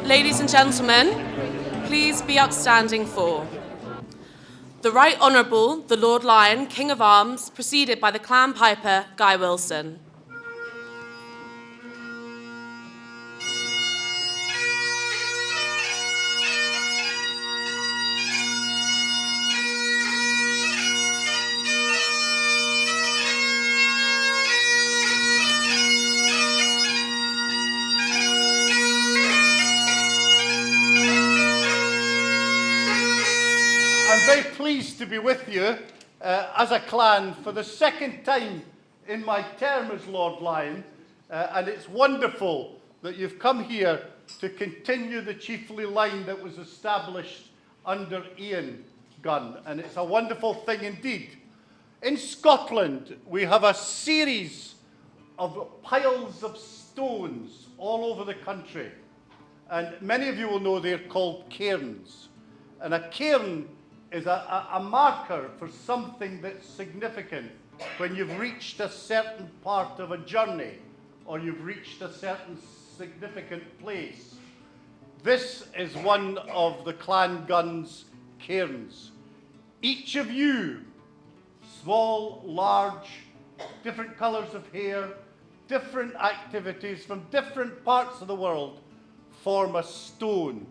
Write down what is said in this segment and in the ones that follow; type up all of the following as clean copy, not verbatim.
Ladies and gentlemen, please be upstanding for the Right Honourable, the Lord Lyon, King of Arms, preceded by the Clan Piper, Guy Wilson. I'm very pleased to be with you as a clan for the second time in my term as Lord Lyon, and it's wonderful that you've come here to continue the chiefly line that was established under Iain Gunn, and it's a wonderful thing indeed. In Scotland, we have a series of piles of stones all over the country, and many of you will know they're called cairns. And a cairn is a marker for something that's significant when you've reached a certain part of a journey or you've reached a certain significant place. This is one of the Clan Gunn's cairns. Each of you, small, large, different colours of hair, different activities from different parts of the world, form a stone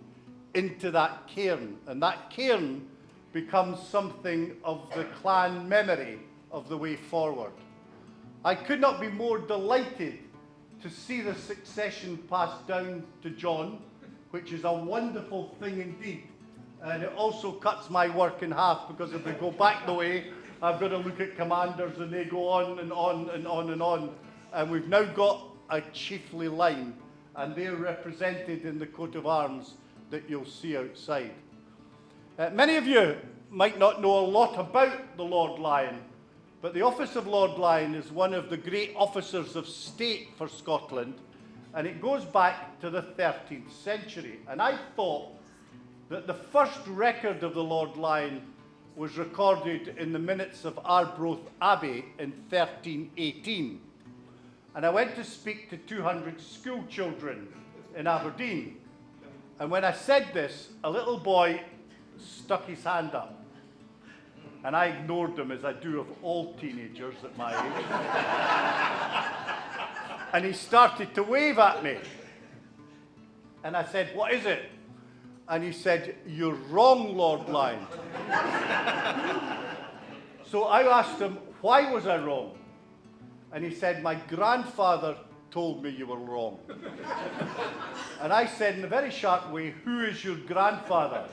into that cairn. And that cairn becomes something of the clan memory of the way forward. I could not be more delighted to see the succession passed down to John, which is a wonderful thing indeed. And it also cuts my work in half, because if they go back the way, I've got to look at commanders and they go on and on and on and on. And we've now got a chiefly line, and they're represented in the coat of arms that you'll see outside. Many of you might not know a lot about the Lord Lyon, but the office of Lord Lyon is one of the great officers of state for Scotland, and it goes back to the 13th century. And I thought that the first record of the Lord Lyon was recorded in the minutes of Arbroath Abbey in 1318. And I went to speak to 200 school children in Aberdeen. And when I said this, a little boy stuck his hand up. And I ignored him, as I do of all teenagers at my age. And he started to wave at me. And I said, "What is it?" And he said, "You're wrong, Lord Lyon." So I asked him, "Why was I wrong?" And he said, "My grandfather told me you were wrong." And I said in a very sharp way, "Who is your grandfather?"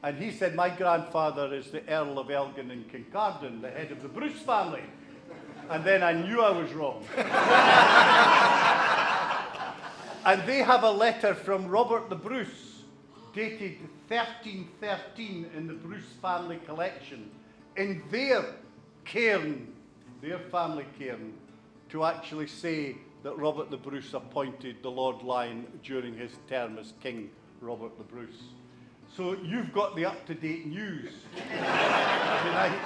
And he said, "My grandfather is the Earl of Elgin and Kincardine, the head of the Bruce family." And then I knew I was wrong. And they have a letter from Robert the Bruce, dated 1313 in the Bruce family collection, in their cairn, their family cairn, to actually say that Robert the Bruce appointed the Lord Lyon during his term as King Robert the Bruce. So you've got the up-to-date news tonight,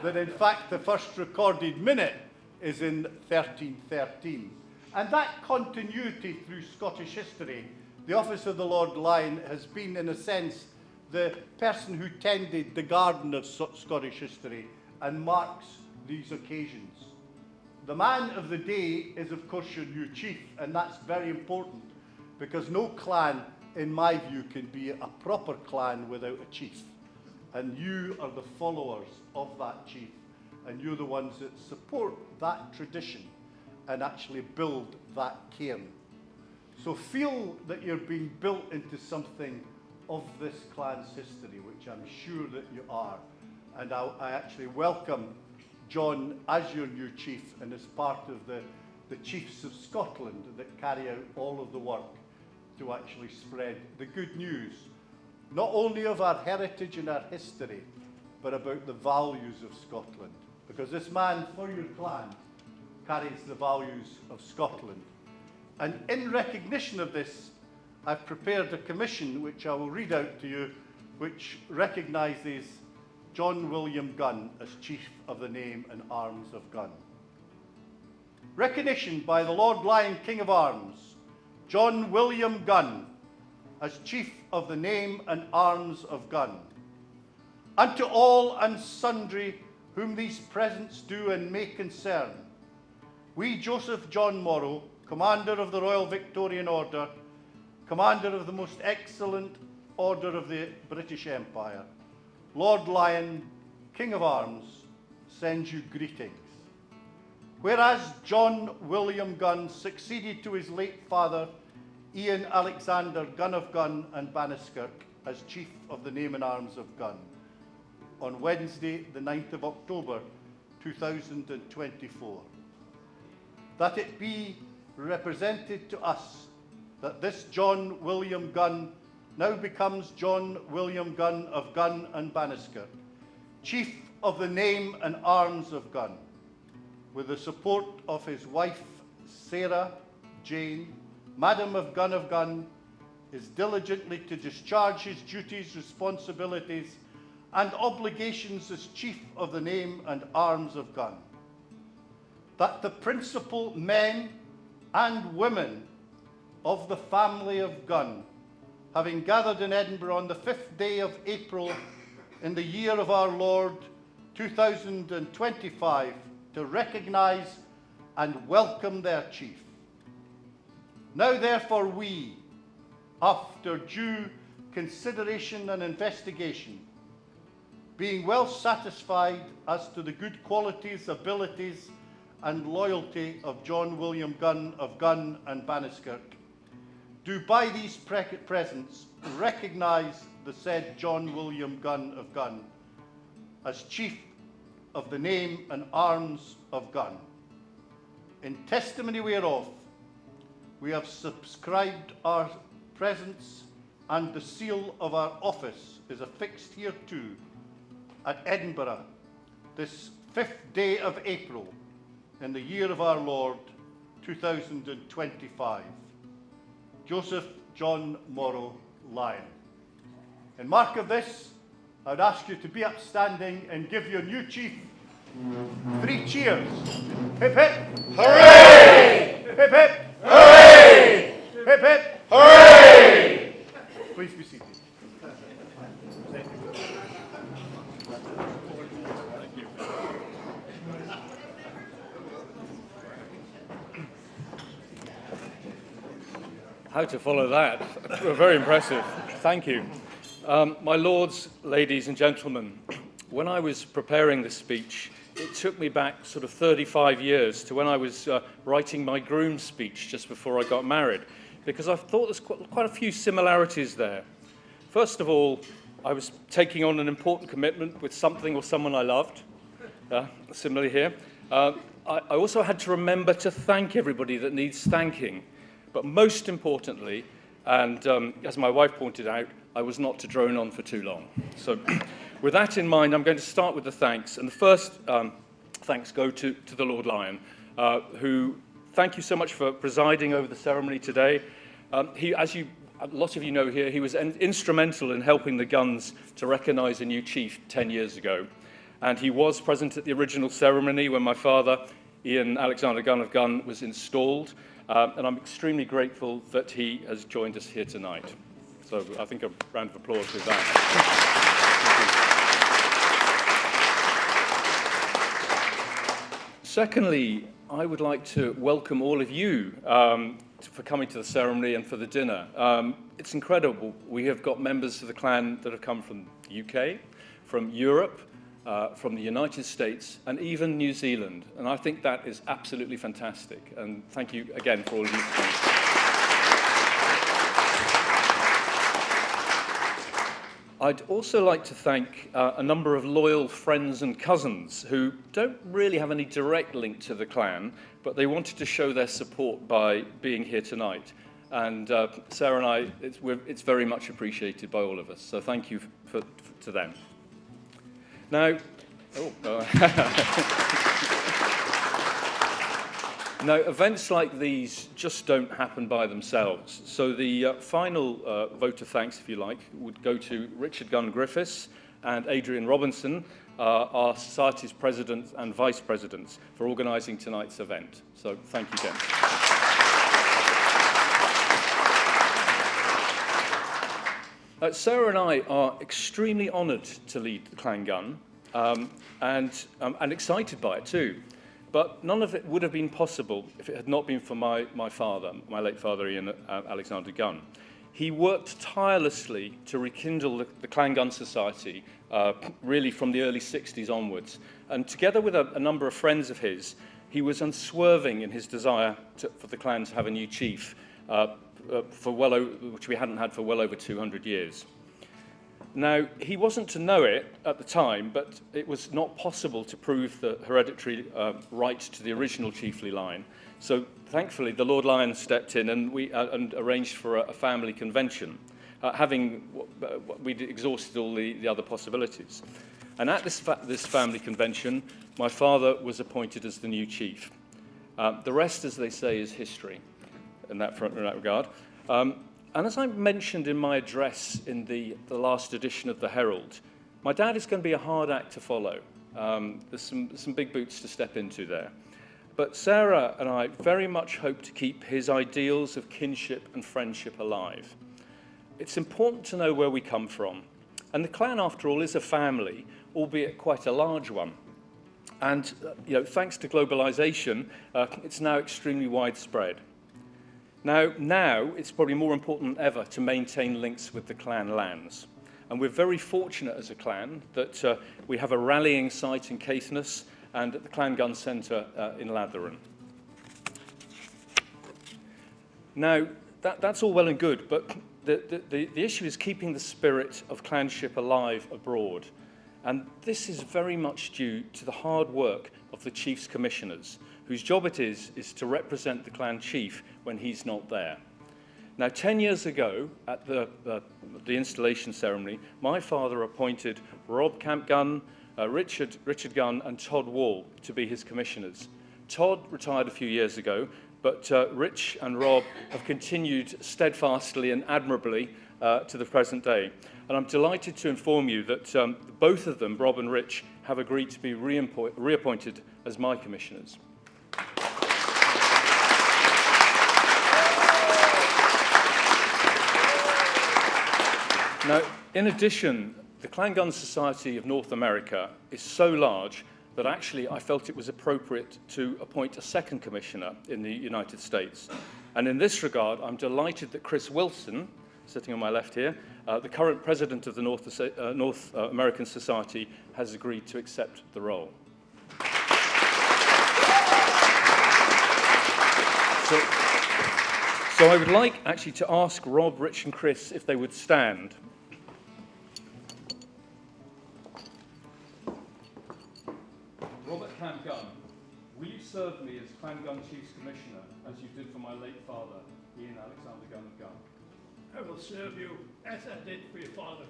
that in fact the first recorded minute is in 1313. And that continuity through Scottish history, the office of the Lord Lyon has been, in a sense, the person who tended the garden of Scottish history and marks these occasions. The man of the day is, of course, your new chief, and that's very important, because no clan, in my view, can be a proper clan without a chief. And you are the followers of that chief, and you're the ones that support that tradition and actually build that cairn. So feel that you're being built into something of this clan's history, which I'm sure that you are. And I actually welcome John as your new chief, and as part of the chiefs of Scotland that carry out all of the work to actually spread the good news, not only of our heritage and our history, but about the values of Scotland. Because this man, for your clan, carries the values of Scotland. And in recognition of this, I've prepared a commission which I will read out to you, which recognises John William Gunn as Chief of the Name and Arms of Gunn. Recognition by the Lord Lyon, King of Arms, John William Gunn, as Chief of the Name and Arms of Gunn. Unto all and sundry whom these presents do and may concern, we, Joseph John Morrow, Commander of the Royal Victorian Order, Commander of the most excellent Order of the British Empire, Lord Lyon, King of Arms, sends you greetings. Whereas John William Gunn succeeded to his late father, Iain Alexander Gunn of Gunn and Banniskirk, as Chief of the Name and Arms of Gunn, on Wednesday, the 9th of October, 2024. That it be represented to us that this John William Gunn now becomes John William Gunn of Gunn and Banniskirk, Chief of the Name and Arms of Gunn, with the support of his wife, Sarah Jane, Madam of Gunn, is diligently to discharge his duties, responsibilities, and obligations as Chief of the Name and Arms of Gunn. That the principal men and women of the family of Gunn, having gathered in Edinburgh on the 5th day of April in the year of our Lord 2025, to recognise and welcome their chief. Now therefore we, after due consideration and investigation, being well satisfied as to the good qualities, abilities and loyalty of John William Gunn of Gunn and Banniskirk, do by these presents recognise the said John William Gunn of Gunn as Chief of the Name and Arms of Gunn. In testimony whereof, we have subscribed our presence, and the seal of our office is affixed hereto at Edinburgh this 5th day of April in the year of our Lord 2025. Joseph John Morrow Lyon. In mark of this, I would ask you to be upstanding and give your new chief 3 cheers. Hip hip. Hooray! Hip hip. Hooray! Hip hip. Hooray! Please be seated. Thank you. How to follow that? Very impressive. Thank you. My lords, ladies and gentlemen, when I was preparing this speech, it took me back sort of 35 years to when I was writing my groom's speech just before I got married, because I thought there's quite a few similarities there. First of all, I was taking on an important commitment with something or someone I loved, similarly here. I also had to remember to thank everybody that needs thanking, but most importantly, and as my wife pointed out, I was not to drone on for too long. So with that in mind, I'm going to start with the thanks. And the first thanks go to the Lord Lyon, who, thank you so much for presiding over the ceremony today. He, as a lot of you know here, he was instrumental in helping the Gunns to recognise a new chief 10 years ago. And he was present at the original ceremony when my father, Iain Alexander Gunn of Gunn, was installed. And I'm extremely grateful that he has joined us here tonight. So I think a round of applause with that. Secondly, I would like to welcome all of you for coming to the ceremony and for the dinner. It's incredible. We have got members of the clan that have come from the UK, from Europe, from the United States, and even New Zealand. And I think that is absolutely fantastic. And thank you again for all of you. I'd also like to thank a number of loyal friends and cousins who don't really have any direct link to the clan, but they wanted to show their support by being here tonight. And Sarah and I, it's very much appreciated by all of us. So thank you to them. Now, Now, events like these just don't happen by themselves. So the final vote of thanks, if you like, would go to Richard Gunn Griffiths and Adrian Robinson, our Society's President and Vice Presidents, for organising tonight's event. So thank you, gents. Sarah and I are extremely honoured to lead the Clan Gunn and excited by it too. But none of it would have been possible if it had not been for my father, my late father, Iain Alexander Gunn. He worked tirelessly to rekindle the Clan Gunn Society, really from the early 60s onwards. And together with a number of friends of his, he was unswerving in his desire for the clan to have a new chief, which we hadn't had for well over 200 years. Now, he wasn't to know it at the time, but it was not possible to prove the hereditary right to the original chiefly line. So, thankfully, the Lord Lyon stepped in and arranged for a family convention, we'd exhausted all the other possibilities. And at this family convention, my father was appointed as the new chief. The rest, as they say, is history in that regard. And as I mentioned in my address in the last edition of the Herald, my dad is going to be a hard act to follow. There's some big boots to step into there. But Sarah and I very much hope to keep his ideals of kinship and friendship alive. It's important to know where we come from. And the clan, after all, is a family, albeit quite a large one. And thanks to globalization, it's now extremely widespread. Now it's probably more important than ever to maintain links with the clan lands. And we're very fortunate as a clan that we have a rallying site in Caithness and at the Clan Gunn Centre in Latheron. Now, that's all well and good, but the issue is keeping the spirit of clanship alive abroad. And this is very much due to the hard work of the Chief's Commissioners, whose job it is to represent the clan chief when he's not there. Now, 10 years ago, at the installation ceremony, my father appointed Kamp Gunn, Richard Gunn, and Todd Wall to be his commissioners. Todd retired a few years ago, but Rich and Rob have continued steadfastly and admirably to the present day. And I'm delighted to inform you that both of them, Rob and Rich, have agreed to be reappointed as my commissioners. Now, in addition, the Clan Gunn Society of North America is so large that actually I felt it was appropriate to appoint a second commissioner in the United States. And in this regard, I'm delighted that Kris Wilson, sitting on my left here, the current president of the North American Society, has agreed to accept the role. So I would like actually to ask Rob, Rich, and Kris if they would stand. Robert Kamp Gunn, will you serve me as Clan Gunn Chief's Commissioner, as you did for my late father, Iain Alexander Gunn of Gunn? I will serve you as I did for your father.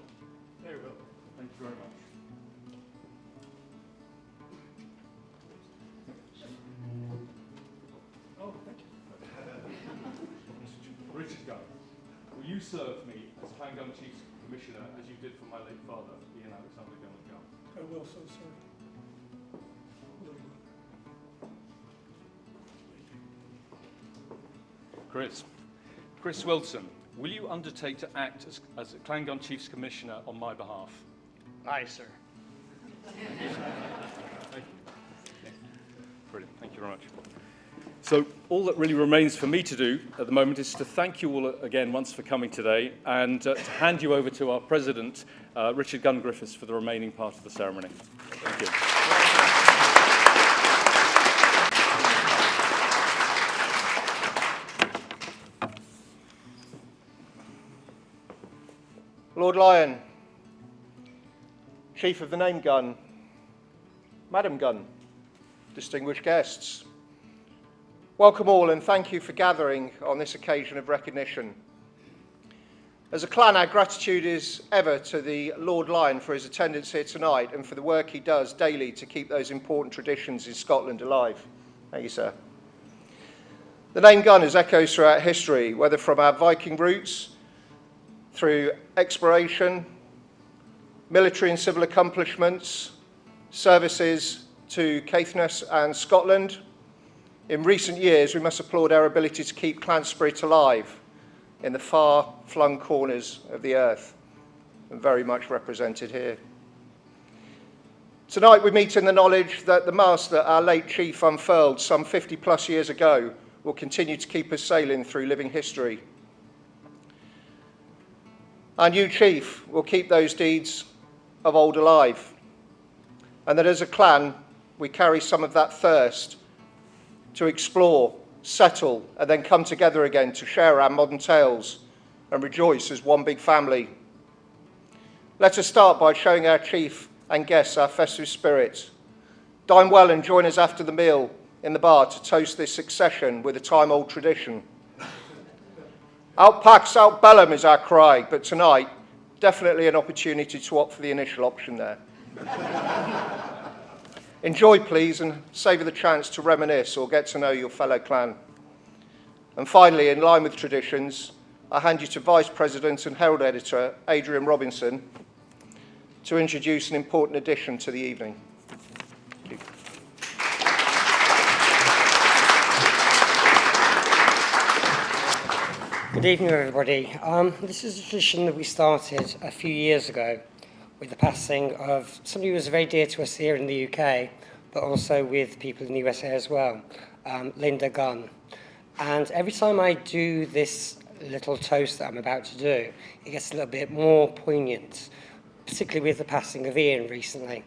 Very well. Thank you very much. Oh, thank you. Richard Gunn, will you serve me as Clan Gunn Chief's Commissioner, as you did for my late father, Iain Alexander Gunn of Gunn? I will so serve. Kris Wilson, will you undertake to act as a Clan Gunn Chief's Commissioner on my behalf? Aye, sir. Thank you. Brilliant, thank you very much. So all that really remains for me to do at the moment is to thank you all again once for coming today and to hand you over to our President, Richard Gunn Griffiths, for the remaining part of the ceremony. Thank you. Lord Lyon, Chief of the Name Gun, Madam Gunn, distinguished guests, welcome all and thank you for gathering on this occasion of recognition. As a clan, our gratitude is ever to the Lord Lyon for his attendance here tonight and for the work he does daily to keep those important traditions in Scotland alive. Thank you, sir. The name Gunn has echoes throughout history, whether from our Viking roots, through exploration, military and civil accomplishments, services to Caithness and Scotland. In recent years, we must applaud our ability to keep clan spirit alive in the far-flung corners of the earth, and very much represented here. Tonight we meet in the knowledge that the mast that our late chief unfurled some 50 plus years ago will continue to keep us sailing through living history. Our new chief will keep those deeds of old alive, and that as a clan we carry some of that thirst to explore, settle, and then come together again to share our modern tales and rejoice as one big family. Let us start by showing our chief and guests our festive spirit. Dine well and join us after the meal in the bar to toast this succession with a time-old tradition. Out Pax, out Bellum is our cry, but tonight, definitely an opportunity to opt for the initial option there. Enjoy, please, and savour the chance to reminisce or get to know your fellow clan. And finally, in line with traditions, I hand you to Vice President and Herald Editor, Adrian Robinson, to introduce an important addition to the evening. Thank you. Good evening, everybody. This is a tradition that we started a few years ago with the passing of somebody who was very dear to us here in the UK, but also with people in the USA as well, Linda Gunn. And every time I do this little toast that I'm about to do, it gets a little bit more poignant, particularly with the passing of Iain recently.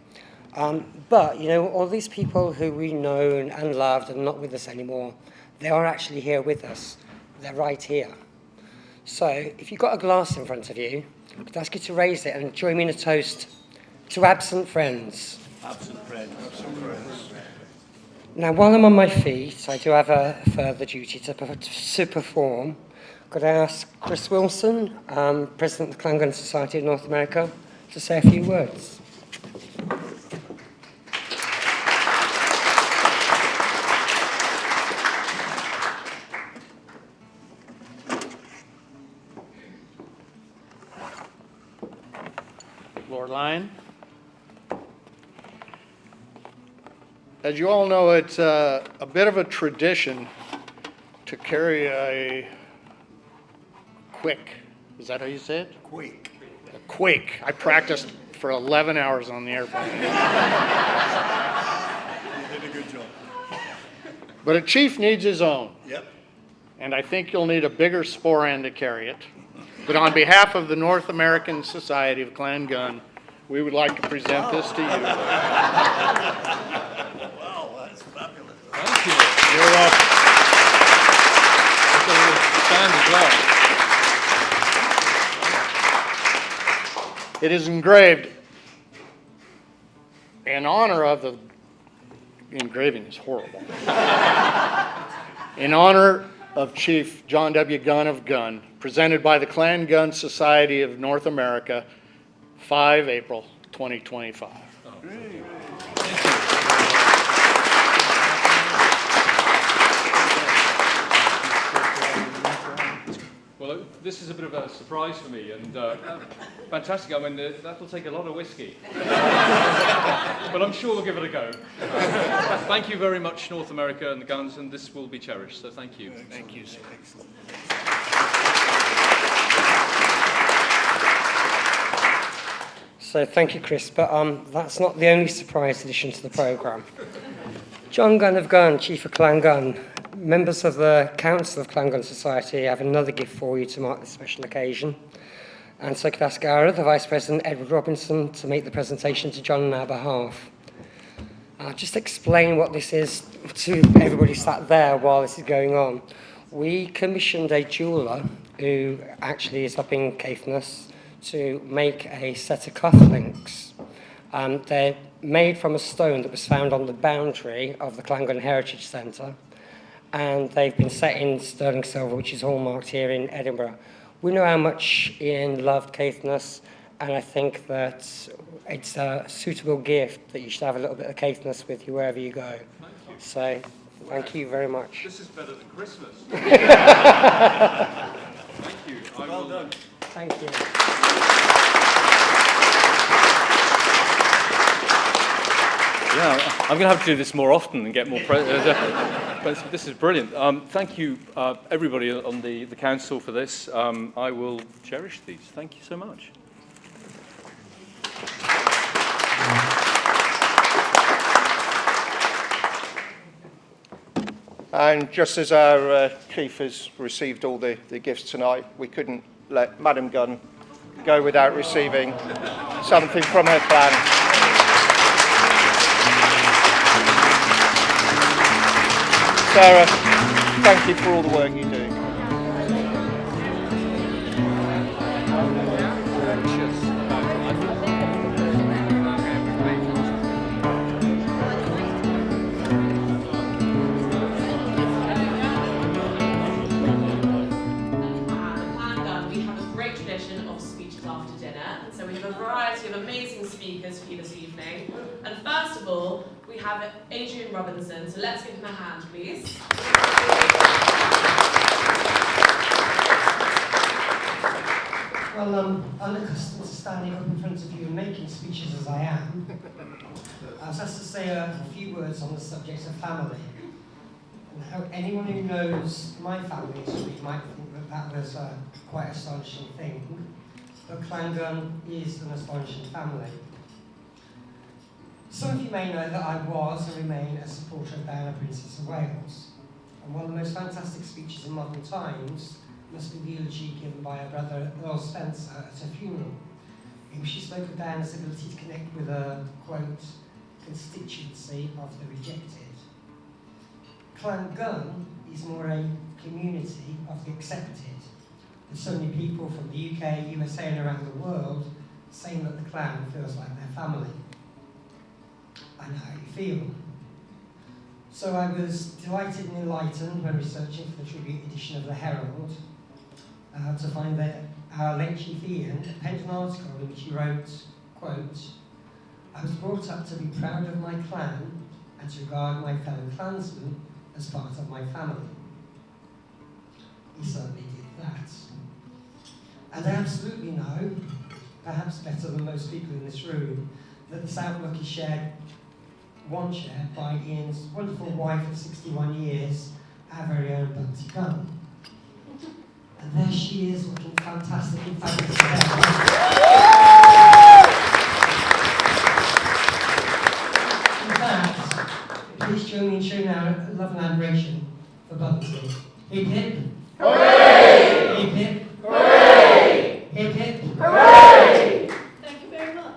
But, you know, all these people who we know and loved and not with us anymore, they are actually here with us. They're right here. So, if you've got a glass in front of you, I'd ask you to raise it and join me in a toast to absent friends. Absent friends. Absent friends. Now, while I'm on my feet, I do have a further duty to perform. Could I ask Kris Wilson, President of the Clan Gunn Society of North America, to say a few words? Lord Lyon. As you all know, it's a bit of a tradition to carry a quick, is that how you say it? Quake. A quake. I practiced for 11 hours on the airplane. You did a good job. But a chief needs his own. Yep. And I think you'll need a bigger sporran to carry it. But on behalf of the North American Society of Clan Gunn, we would like to present this to you. Wow, that's fabulous. Thank you. You're welcome. Got a little stand as well. It is engraved in honor of the engraving is horrible. In honor of Chief John W. Gunn of Gunn, presented by the Clan Gunn Society of North America, 5 April 2025. Well, this is a bit of a surprise for me, and fantastic. I mean, that'll take a lot of whiskey. But I'm sure we'll give it a go. Thank you very much, North America and the Guns, and this will be cherished, so thank you. Thank you, sir. Excellent. So thank you, Kris, but that's not the only surprise addition to the programme. John Gunn of Gunn, Chief of Clan Gunn, members of the Council of Clan Gunn Society have another gift for you to mark this special occasion. And so I could ask our other Vice President, Edward Robinson, to make the presentation to John on our behalf. Just explain what this is to everybody sat there while this is going on. We commissioned a jeweller who actually is up in Caithness to make a set of cufflinks. They're made from a stone that was found on the boundary of the Clan Gunn Heritage Centre, and they've been set in sterling silver, which is hallmarked here in Edinburgh. We know how much Iain loved Caithness, and I think that it's a suitable gift that you should have a little bit of Caithness with you wherever you go. So Thank you very much. This is better than Christmas. Thank you. Well done. Thank you. Yeah, I'm going to have to do this more often and get more but this is brilliant. Thank you, everybody on the council for this. I will cherish these. Thank you so much. And just as our chief has received all the gifts tonight, we couldn't let Madam Gunn go without receiving something from her clan. Sarah, thank you for all the work you do. Amazing speakers for you this evening. And first of all, we have Adrian Robinson, so let's give him a hand, please. Well, unaccustomed to standing up in front of you and making speeches as I am, I was asked to say a few words on the subject of family. Now, anyone who knows my family history might think that that was a quite astonishing thing. But Clan Gunn is an astonishing family. Some of you may know that I was and remain a supporter of Diana, Princess of Wales. And one of the most fantastic speeches in modern times must be the eulogy given by her brother Earl Spencer at her funeral, in which she spoke of Diana's ability to connect with a, quote, constituency of the rejected. Clan Gunn is more a community of the accepted. There's so many people from the UK, USA and around the world saying that the clan feels like their family. I know how you feel. So I was delighted and enlightened when researching for the tribute edition of the Herald to find that our late Chief Iain penned an article in which he wrote, quote, "I was brought up to be proud of my clan and to regard my fellow clansmen as part of my family." He certainly did that. And I absolutely know, perhaps better than most people in this room, that this outlook is shared by Ian's wonderful wife of 61 years, our very own Bunty Gunn. And there she is, looking fantastic and fabulous today. In fact, please join me in showing our love and admiration for Bunty. Hip hip. Hooray! Hip hip. Hooray! Hip hip. Hooray! Thank you very much.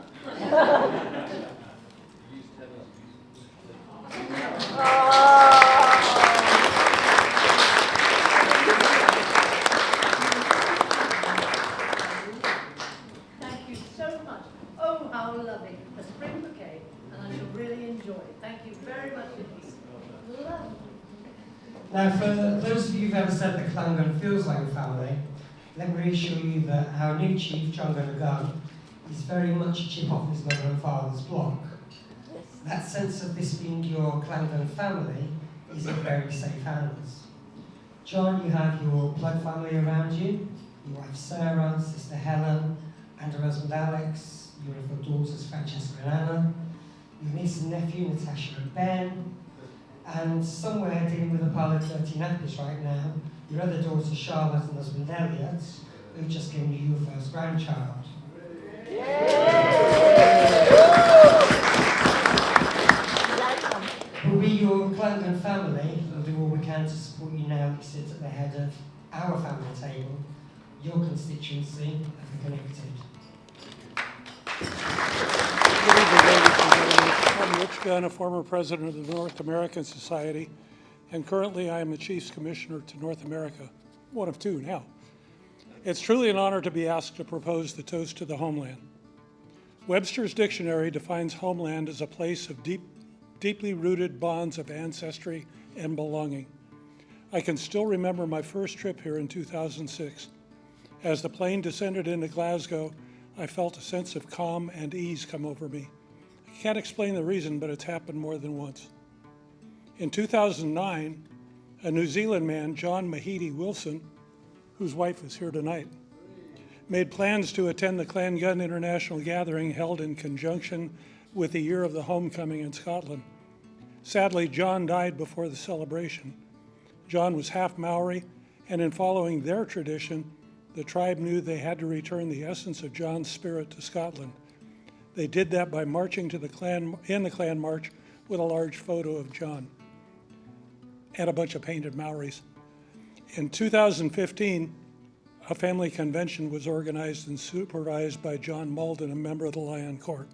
Thank you so much. Oh, how lovely. A spring bouquet, and I shall really enjoy it. Thank you very much indeed. Lovely. Now, for those of you who've ever said that Clan Gunn feels like a family, let me reassure you that our new chief, John Gunn of Gunn, is very much a chip off his mother and father's block. That sense of this being your Clan Gunn family is in very safe hands. John, you have your blood family around you, your wife Sarah, sister Helen, and her husband Alex, your other daughters Francesca and Anna, your niece and nephew Natasha and Ben, and somewhere dealing with a pile of dirty nappies right now, your other daughter Charlotte and husband Elliot, who've just given you your first grandchild. But we, your Clan Gunn family, will do all we can to support you now that you sit at the head of our family table, your constituency of the connected. Good evening, ladies and gentlemen. I'm Rich Gunn, a former president of the North American Society, and currently I am the Chief's Commissioner to North America, one of two now. It's truly an honor to be asked to propose the toast to the homeland. Webster's dictionary defines homeland as a place of deeply rooted bonds of ancestry and belonging. I can still remember my first trip here in 2006. As the plane descended into Glasgow, I felt a sense of calm and ease come over me. I can't explain the reason, but it's happened more than once. In 2009, a New Zealand man, John Mahidi Wilson, whose wife is here tonight, made plans to attend the Clan Gunn International Gathering held in conjunction with the Year of the Homecoming in Scotland. Sadly, John died before the celebration. John was half Maori, and in following their tradition, the tribe knew they had to return the essence of John's spirit to Scotland. They did that by marching to the clan march with a large photo of John and a bunch of painted Maoris. In 2015, a family convention was organized and supervised by John Malden, a member of the Lyon Court.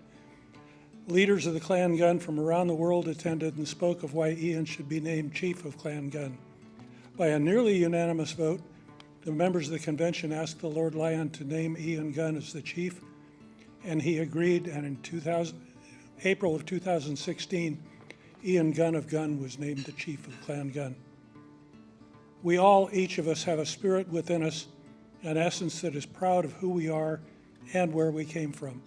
Leaders of the Clan Gunn from around the world attended and spoke of why Iain should be named Chief of Clan Gunn. By a nearly unanimous vote, the members of the convention asked the Lord Lyon to name Iain Gunn as the chief, and he agreed, and in April of 2016, Iain Gunn of Gunn was named the Chief of Clan Gunn. We all, each of us, have a spirit within us, an essence that is proud of who we are and where we came from.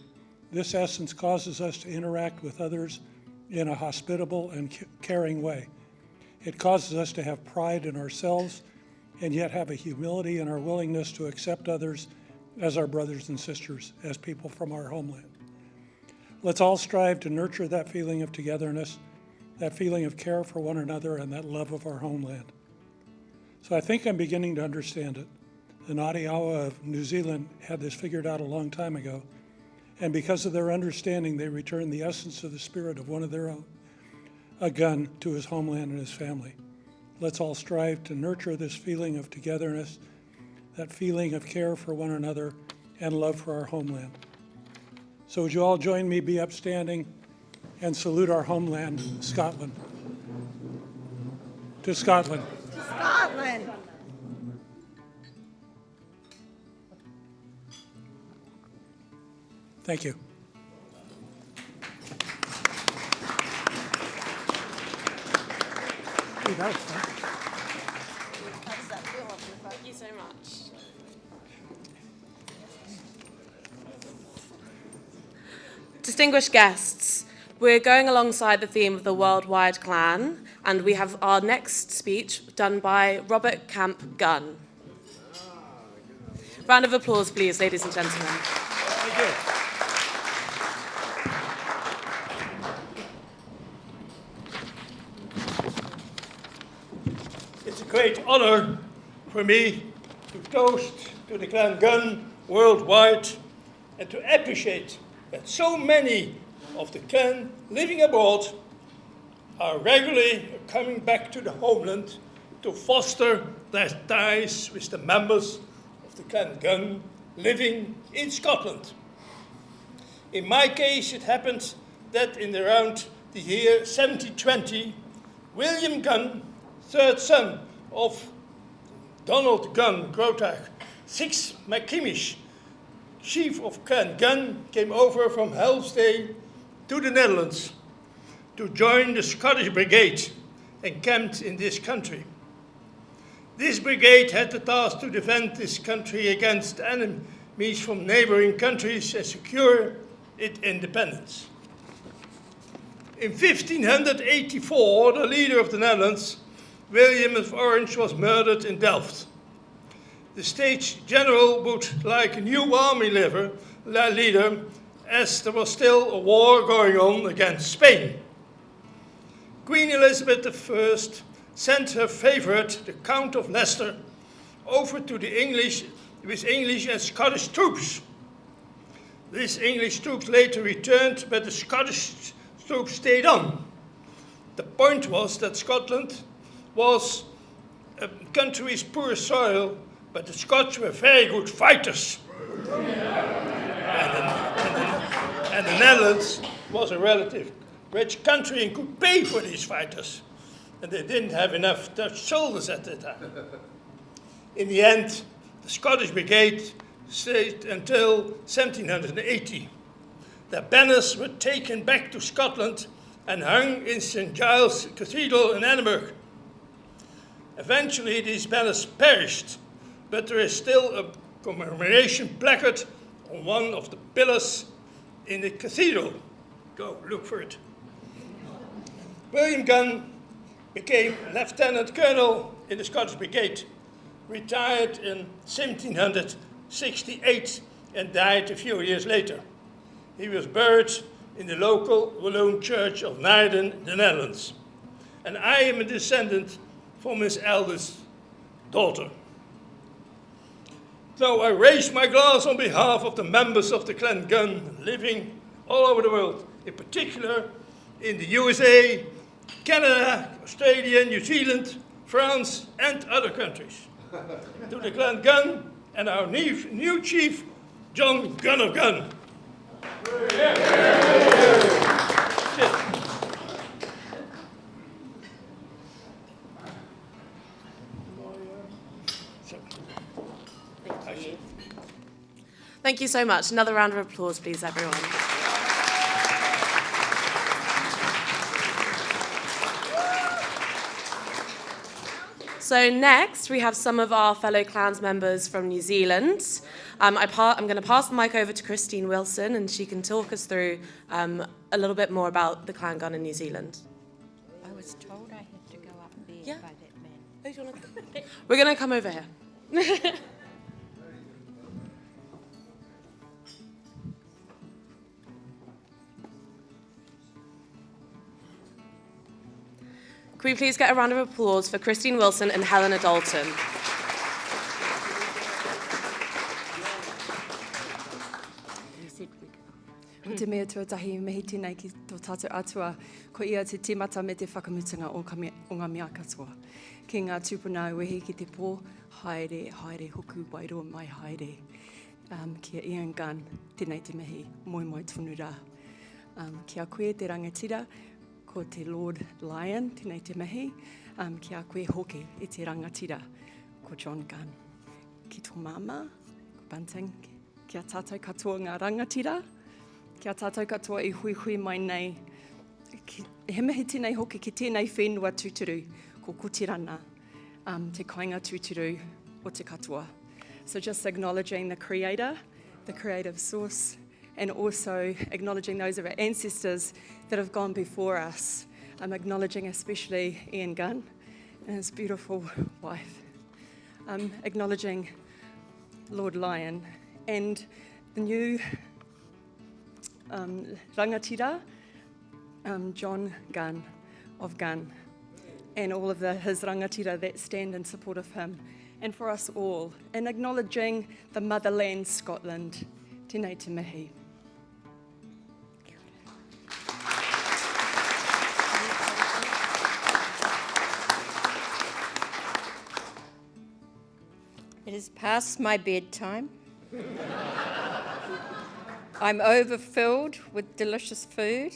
This essence causes us to interact with others in a hospitable and caring way. It causes us to have pride in ourselves and yet have a humility in our willingness to accept others as our brothers and sisters, as people from our homeland. Let's all strive to nurture that feeling of togetherness, that feeling of care for one another, and that love of our homeland. So I think I'm beginning to understand it. The Ngāti Awa of New Zealand had this figured out a long time ago, and because of their understanding, they returned the essence of the spirit of one of their own, a gun, to his homeland and his family. Let's all strive to nurture this feeling of togetherness, that feeling of care for one another, and love for our homeland. So would you all join me, be upstanding, and salute our homeland, Scotland. To Scotland. To Scotland. Thank you. Hey, that was fun. Thank you so much. Distinguished guests, we're going alongside the theme of the worldwide clan, and we have our next speech done by Robert Kamp Gunn. Round of applause, please, ladies and gentlemen. Thank you. It's a great honour for me to toast to the Clan Gunn worldwide and to appreciate that so many of the clan living abroad are regularly coming back to the homeland to foster their ties with the members of the Clan Gunn living in Scotland. In my case, it happened that in around the year 1720, William Gunn, third son of Donald Gunn Grotach, 6th MacKimish, chief of Clan Gunn, came over from Helmsdale to the Netherlands to join the Scottish Brigade encamped in this country. This brigade had the task to defend this country against enemies from neighboring countries and secure its independence. In 1584, the leader of the Netherlands, William of Orange, was murdered in Delft. The States General would like a new army leader, as there was still a war going on against Spain. Queen Elizabeth I sent her favourite, the Count of Leicester, over to the English with English and Scottish troops. These English troops later returned, but the Scottish troops stayed on. The point was that Scotland was a country with poor soil, but the Scots were very good fighters. And the Netherlands was a relative rich country and could pay for these fighters. And they didn't have enough Dutch soldiers at the time. In the end, the Scottish Brigade stayed until 1780. Their banners were taken back to Scotland and hung in St. Giles Cathedral in Edinburgh. Eventually, these banners perished, but there is still a commemoration placard on one of the pillars in the cathedral. Go look for it. William Gunn became Lieutenant Colonel in the Scottish Brigade, retired in 1768 and died a few years later. He was buried in the local Walloon Church of Naarden, the Netherlands. And I am a descendant from his eldest daughter. So I raise my glass on behalf of the members of the Clan Gunn living all over the world, in particular in the USA, Canada, Australia, New Zealand, France, and other countries. To the Clan Gunn and our new chief, Iain Gunn of Gunn. Thank you so much. Another round of applause, please, everyone. So next, we have some of our fellow clans members from New Zealand. I'm going to pass the mic over to Christine Wilson, and she can talk us through a little bit more about the Clan Gunn in New Zealand. I was told I had to go up there by that man. Oh, do you wanna... We're going to come over here. Can we please get a round of applause for Christine Wilson and Helena Dalton? Ko te mea tuatahi mehi tēnei ki tō tātou atua, ko ia te timata me te whakamutunga o ngā mea katoa. Ki ngā tūpuna wehi ki te pō, haere, haere, hoku wairo mai haere. Kia Iain Gunn, tēnei te mehi, moi moi tonu rā. Kia koe te rangatira, ko te Lord Lyon, tēnei te mehi, kia koe hoki i te rangatira, ko Iain Gunn. Ki tō mama, ko Bunting, kia tātou katoa ngā rangatira, kia tātou katoa i hui hui mai nei. He mihi tēnei hoki ki tēnei whenua tūturu, ko Kutirana, te kāinga tūturu o te katoa. So just acknowledging the creator, the creative source, and also acknowledging those of our ancestors that have gone before us. I'm acknowledging especially Iain Gunn and his beautiful wife. Acknowledging Lord Lyon and the new rangatira, Iain Gunn of Gunn, and all of his rangatira that stand in support of him, and for us all, and acknowledging the motherland, Scotland. Tēnei te mihi. It is past my bedtime. I'm overfilled with delicious food.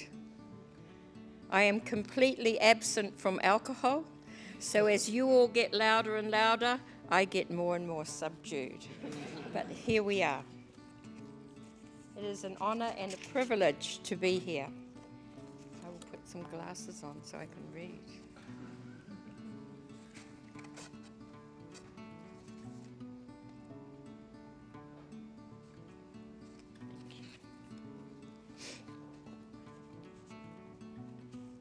I am completely absent from alcohol, so as you all get louder and louder, I get more and more subdued. But here we are. It is an honour and a privilege to be here. I will put some glasses on so I can read.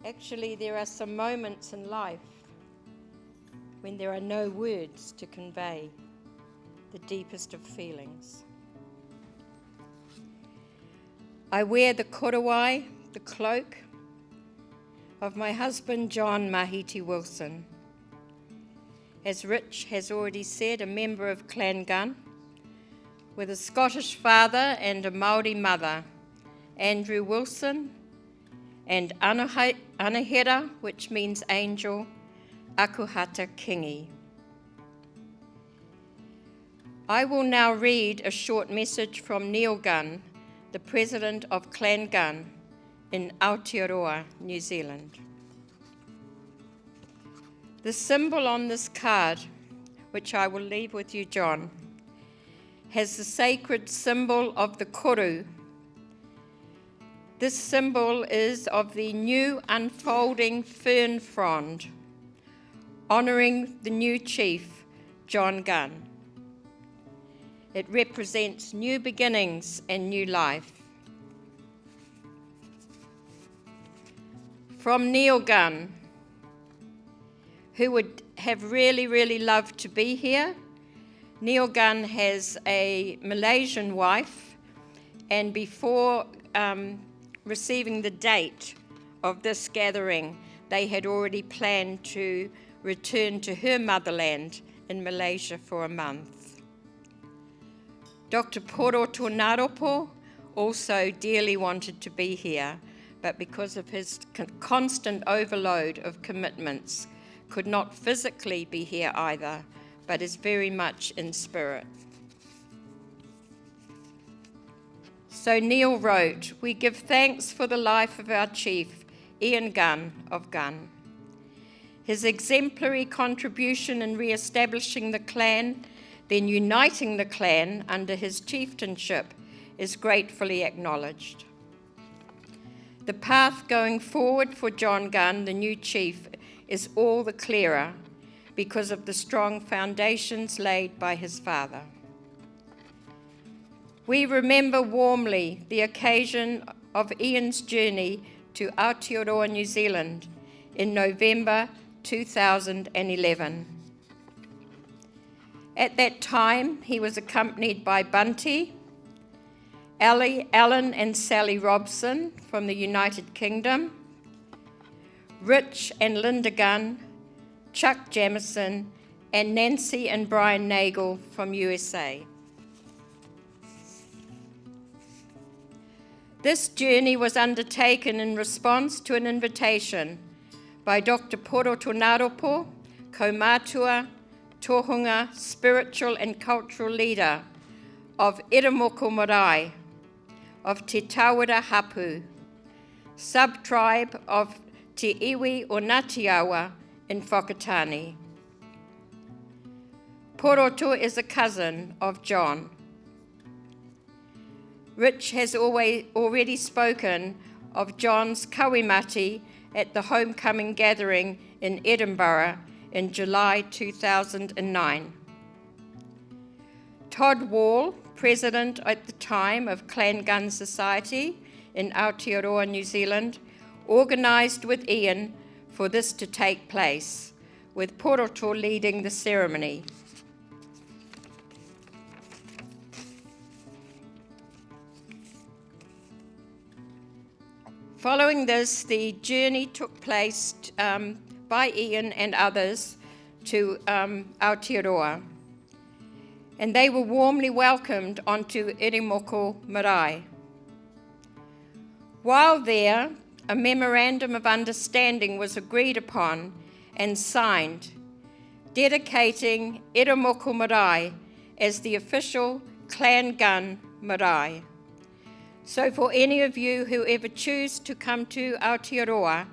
Actually, there are some moments in life when there are no words to convey the deepest of feelings. I wear the korowai, the cloak, of my husband, John Mahiti Wilson. As Rich has already said, a member of Clan Gunn, with a Scottish father and a Māori mother, Andrew Wilson, and Anahera, which means angel, Akuhata Kingi. I will now read a short message from Iain Gunn, the president of Clan Gunn in Aotearoa, New Zealand. The symbol on this card, which I will leave with you, John, has the sacred symbol of the koru. This symbol is of the new unfolding fern frond, honouring the new chief, Iain Gunn. It represents new beginnings and new life. From Iain Gunn, who would have really, really loved to be here. Neil Gunn has a Malaysian wife, and before receiving the date of this gathering, they had already planned to return to her motherland in Malaysia for a month. Dr. Poro Tornaropo also dearly wanted to be here, but because of his constant overload of commitments, could not physically be here either, but is very much in spirit. So Neil wrote, "We give thanks for the life of our chief, Iain Gunn of Gunn. His exemplary contribution in re-establishing the clan, then uniting the clan under his chieftainship, is gratefully acknowledged. The path going forward for John Gunn, the new chief, is all the clearer because of the strong foundations laid by his father. We remember warmly the occasion of Ian's journey to Aotearoa, New Zealand in November 2011. At that time, he was accompanied by Bunty, Alan and Sally Robson from the United Kingdom, Rich and Linda Gunn, Chuck Jamison, and Nancy and Brian Nagel from USA. This journey was undertaken in response to an invitation by Dr. Poro Tornaropo, Kaumatua, Tohunga, spiritual and cultural leader of Irimoko Marae, of Te Tawara Hapu, sub-tribe of Te Iwi o Ngātiawa in Whakatane. Poroto is a cousin of John. Rich has already spoken of John's kawimati at the homecoming gathering in Edinburgh in July 2009. Todd Wall, president at the time of Clan Gunn Society in Aotearoa, New Zealand, organised with Iain for this to take place, with Poroto leading the ceremony. Following this, the journey took place by Iain and others to Aotearoa, and they were warmly welcomed onto Irimoko Marae. While there, a memorandum of understanding was agreed upon and signed, dedicating Irimoko Marae as the official Clan Gunn Marae. So for any of you who ever choose to come to Aotearoa,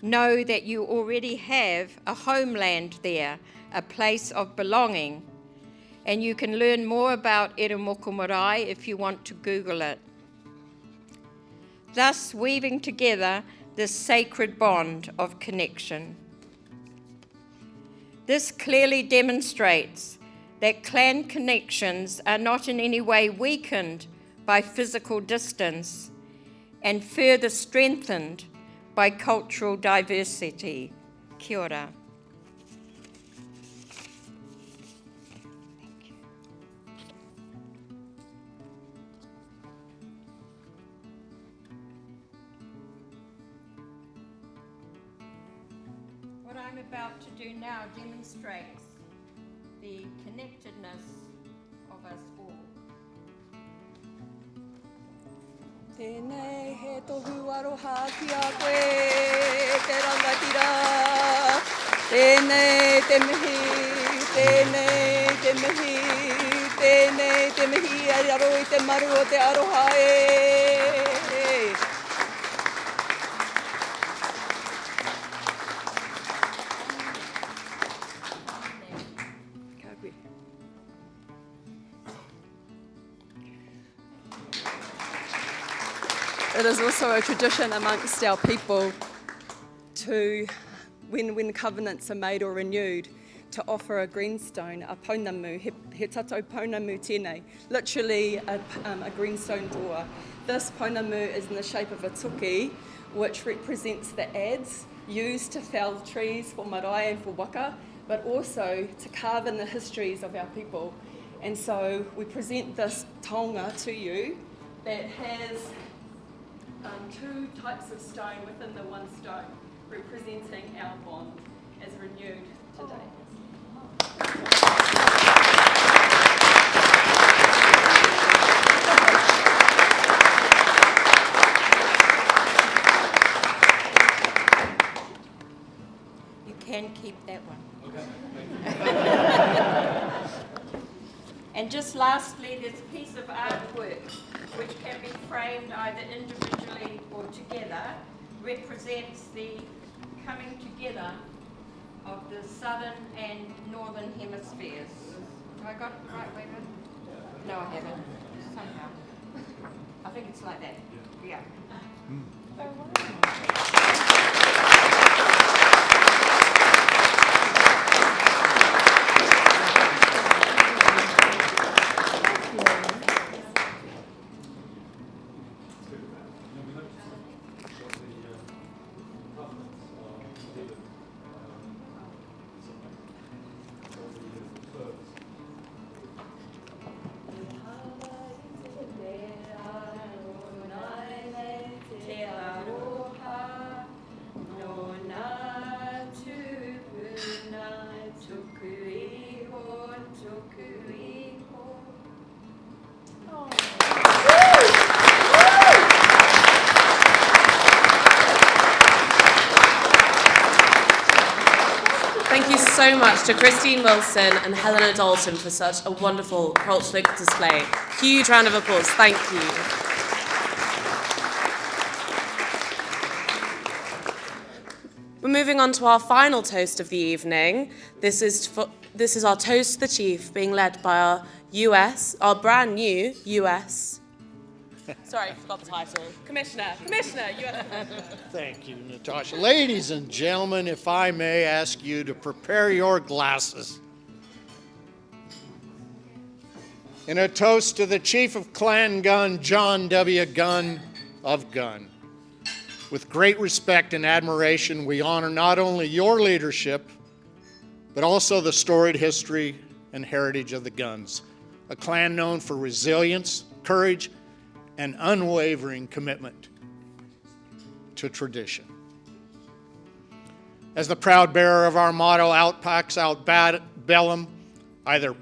know that you already have a homeland there, a place of belonging, and you can learn more about Irimoko Marae if you want to Google it. Thus weaving together this sacred bond of connection. This clearly demonstrates that clan connections are not in any way weakened by physical distance and further strengthened by cultural diversity. Kia ora. What I'm about to do now demonstrates the connectedness of us all. Tēnei he tohu aroha ki a koe, te rangatira. Tēnei te mihi, tēnei te mihi, tēnei te mihi, e aro i te maru o te aroha e. Ka koe. It is also a tradition amongst our people to, when covenants are made or renewed, to offer a greenstone, a pounamu, he tatou pounamu tēnei, literally a greenstone door. This pounamu is in the shape of a tuki, which represents the adze used to fell trees for marae and for waka, but also to carve in the histories of our people. And so we present this taonga to you that has two types of stone within the one stone, representing our bond as renewed today. You can keep that one. Okay. And just lastly, this piece of artwork, which can be framed either individually or together, represents the coming together of the southern and northern hemispheres. Have I got it the right way, Lynn? No, I haven't. Somehow. I think it's like that. Yeah. Thank you so much to Christine Wilson and Helena Dalton for such a wonderful cultural display. Huge round of applause. Thank you. We're moving on to our final toast of the evening. This is our toast to the chief, being led by our brand new US. Sorry, I forgot the title. Commissioner, US. Thank you, Natasha. Ladies and gentlemen, if I may ask you to prepare your glasses. In a toast to the Chief of Clan Gunn, John W. Gunn of Gunn. With great respect and admiration, we honor not only your leadership, but also the storied history and heritage of the Gunns, a clan known for resilience, courage, and unwavering commitment to tradition. As the proud bearer of our motto, out pax, out bellum, either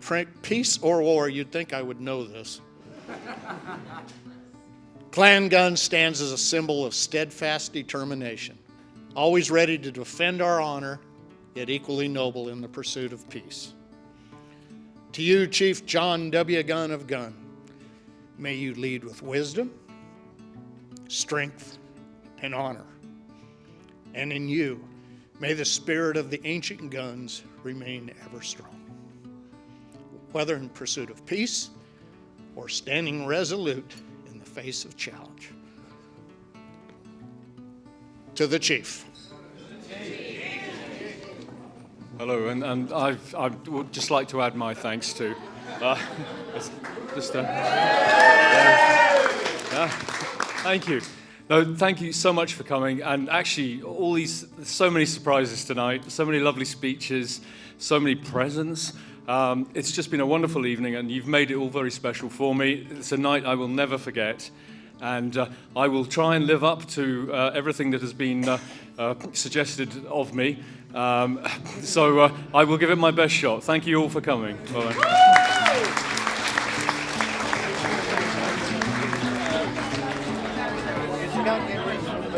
peace or war, you'd think I would know this. Clan Gunn stands as a symbol of steadfast determination, always ready to defend our honor, yet equally noble in the pursuit of peace. To you, Chief John W. Gunn of Gunn, may you lead with wisdom, strength, and honor. And in you, may the spirit of the ancient Gunns remain ever strong. Whether in pursuit of peace or standing resolute in the face of challenge. To the Chief. Hello, and I would just like to add my thanks to. Thank you. No, thank you so much for coming. And actually, so many surprises tonight, so many lovely speeches, so many presents. It's just been a wonderful evening, and you've made it all very special for me. It's a night I will never forget. And I will try and live up to everything that has been suggested of me. So I will give it my best shot. Thank you all for coming. Bye. You can't get rid of the